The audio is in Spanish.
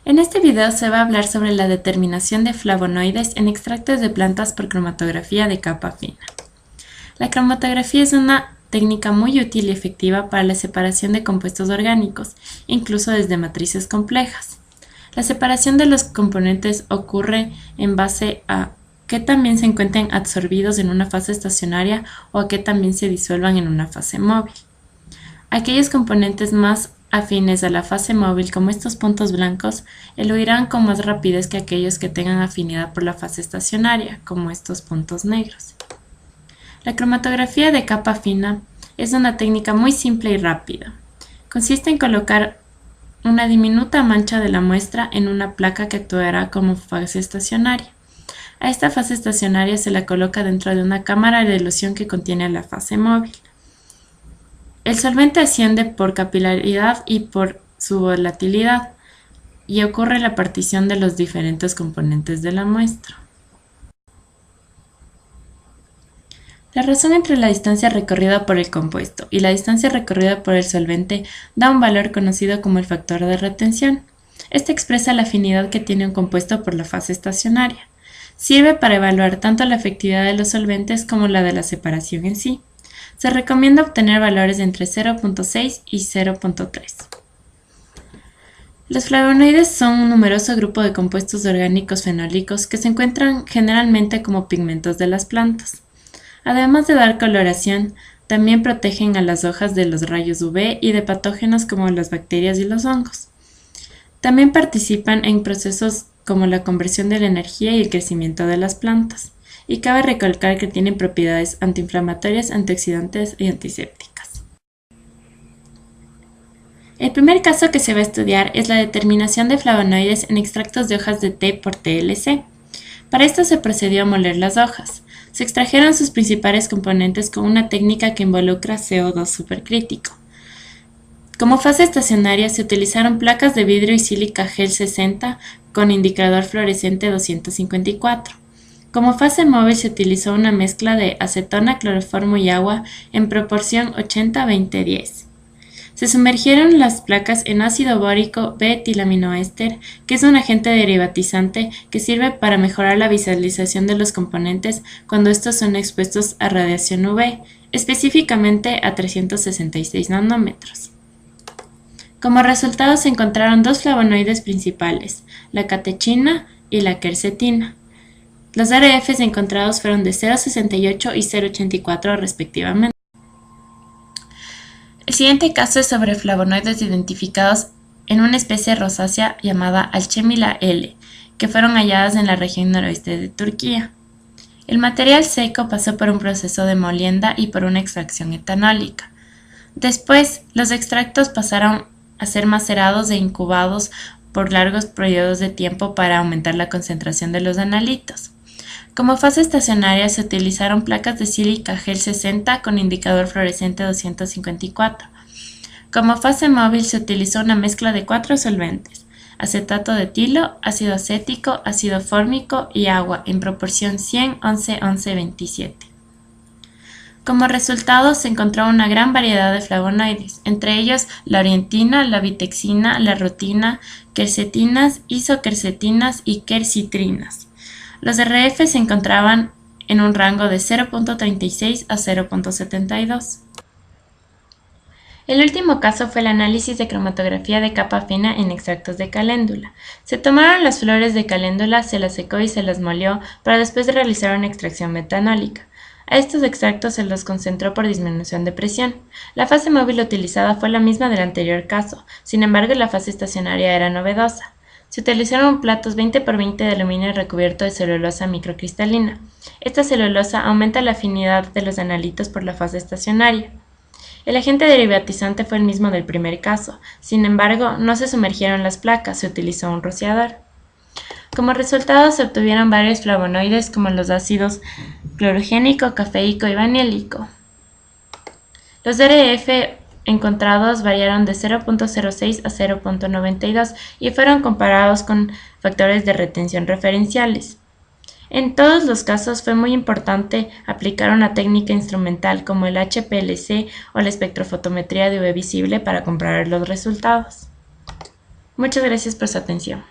En este video se va a hablar sobre la determinación de flavonoides en extractos de plantas por cromatografía de capa fina. La cromatografía es una técnica muy útil y efectiva para la separación de compuestos orgánicos, incluso desde matrices complejas. La separación de los componentes ocurre en base a que también se encuentren absorbidos en una fase estacionaria o a que también se disuelvan en una fase móvil. Aquellos componentes más afines a la fase móvil, como estos puntos blancos, eludirán con más rapidez que aquellos que tengan afinidad por la fase estacionaria, como estos puntos negros. La cromatografía de capa fina es una técnica muy simple y rápida. Consiste en colocar una diminuta mancha de la muestra en una placa que actuará como fase estacionaria. A esta fase estacionaria se la coloca dentro de una cámara de dilución que contiene la fase móvil. El solvente asciende por capilaridad y por su volatilidad, y ocurre la partición de los diferentes componentes de la muestra. La razón entre la distancia recorrida por el compuesto y la distancia recorrida por el solvente da un valor conocido como el factor de retención. Este expresa la afinidad que tiene un compuesto por la fase estacionaria. Sirve para evaluar tanto la efectividad de los solventes como la de la separación en sí. Se recomienda obtener valores entre 0.6 y 0.3. Los flavonoides son un numeroso grupo de compuestos orgánicos fenólicos que se encuentran generalmente como pigmentos de las plantas. Además de dar coloración, también protegen a las hojas de los rayos UV y de patógenos como las bacterias y los hongos. También participan en procesos como la conversión de la energía y el crecimiento de las plantas. Y cabe recalcar que tienen propiedades antiinflamatorias, antioxidantes y antisépticas. El primer caso que se va a estudiar es la determinación de flavonoides en extractos de hojas de té por TLC. Para esto se procedió a moler las hojas. Se extrajeron sus principales componentes con una técnica que involucra CO2 supercrítico. Como fase estacionaria se utilizaron placas de vidrio y sílica gel 60 con indicador fluorescente 254. Como fase móvil se utilizó una mezcla de acetona, cloroformo y agua en proporción 80-20-10. Se sumergieron las placas en ácido bórico betilaminoéster, que es un agente derivatizante que sirve para mejorar la visualización de los componentes cuando estos son expuestos a radiación UV, específicamente a 366 nanómetros. Como resultado se encontraron dos flavonoides principales, la catechina y la quercetina. Los RFs encontrados fueron de 0.68 y 0.84 respectivamente. El siguiente caso es sobre flavonoides identificados en una especie rosácea llamada Alchemilla L, que fueron halladas en la región noroeste de Turquía. El material seco pasó por un proceso de molienda y por una extracción etanólica. Después, los extractos pasaron a ser macerados e incubados por largos periodos de tiempo para aumentar la concentración de los analitos. Como fase estacionaria se utilizaron placas de sílica gel 60 con indicador fluorescente 254. Como fase móvil se utilizó una mezcla de 4 solventes, acetato de etilo, ácido acético, ácido fórmico y agua en proporción 100-11-11-27. Como resultado se encontró una gran variedad de flavonoides, entre ellos la orientina, la vitexina, la rutina, quercetinas, isoquercetinas y quercitrinas. Los RF se encontraban en un rango de 0.36 a 0.72. El último caso fue el análisis de cromatografía de capa fina en extractos de caléndula. Se tomaron las flores de caléndula, se las secó y se las molió para después realizar una extracción metanólica. A estos extractos se los concentró por disminución de presión. La fase móvil utilizada fue la misma del anterior caso, sin embargo la fase estacionaria era novedosa. Se utilizaron platos 20 por 20 de aluminio recubierto de celulosa microcristalina. Esta celulosa aumenta la afinidad de los analitos por la fase estacionaria. El agente derivatizante fue el mismo del primer caso, sin embargo, no se sumergieron las placas, se utilizó un rociador. Como resultado se obtuvieron varios flavonoides como los ácidos clorogénico, cafeico y vanílico. Los DRF encontrados variaron de 0.06 a 0.92 y fueron comparados con factores de retención referenciales. En todos los casos fue muy importante aplicar una técnica instrumental como el HPLC o la espectrofotometría de UV visible para comparar los resultados. Muchas gracias por su atención.